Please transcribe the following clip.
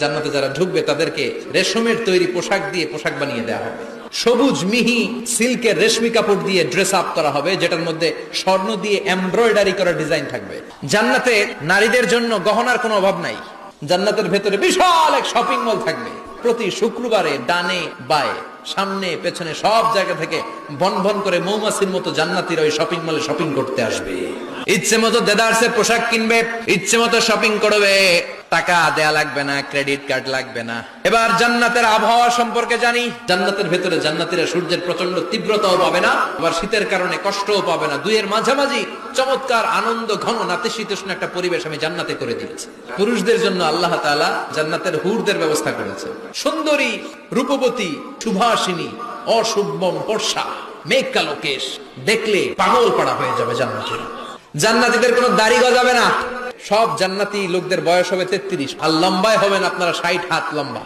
জান্নাতে যারা ঢুকবে তাদেরকে রেশমের তৈরি পোশাক দিয়ে পোশাক বানিয়ে দেওয়া হবে, সবুজ মিহি সিল্কের রেশমি কাপড় দিয়ে ড্রেস আপ করা হবে, যেটার মধ্যে স্বর্ণ দিয়ে এমব্রয়ডারি করা ডিজাইন থাকবে। জান্নাতে নারীদের জন্য গহনার কোনো অভাব নাই। জান্নাতের ভেতরে বিশাল এক শপিং মল থাকবে। প্রতি শুক্রবারে ডানে বায়ে সামনে পেছনে সব জায়গা থেকে বন বন করে মৌমাছির মতো জান্নাতীরা ওই শপিং মলে শপিং করতে আসবে। ইচ্ছে মতো দেদারসের পোশাক কিনবে, ইচ্ছে মতো শপিং করবে, টাকা দেয়া লাগবে না, ক্রেডিট কার্ড লাগবে না। এবার জান্নাতের আবহাওয়া সম্পর্কে জানি। জান্নাতের ভেতরে জান্নাতীরা সূর্যের প্রচন্ড তীব্রতাও পাবে না, আবার শীতের কারণে কষ্টও পাবে না। দুইয়ের মাঝামাঝি চমৎকার আনন্দ ঘন নাতিশীতোষ্ণ একটা পরিবেশ আমি জান্নাতে করে দিয়েছি। পুরুষদের জন্য আল্লাহ তাআলা জান্নাতের হুরদের ব্যবস্থা করেছে। সুন্দরী, রূপবতী, সুভাষিনী, অশুভম বর্ষা, মেঘ কালো কেশ, দেখলে পাগল পাড়া হয়ে যাবে জান্নাতীরা। জান্নাতীদের কোনো দাড়ি গজাবে না। সব জান্নাতি লোকদের বয়স হবে 33, আর লম্বায় হবেন আপনারা 60 হাত লম্বা।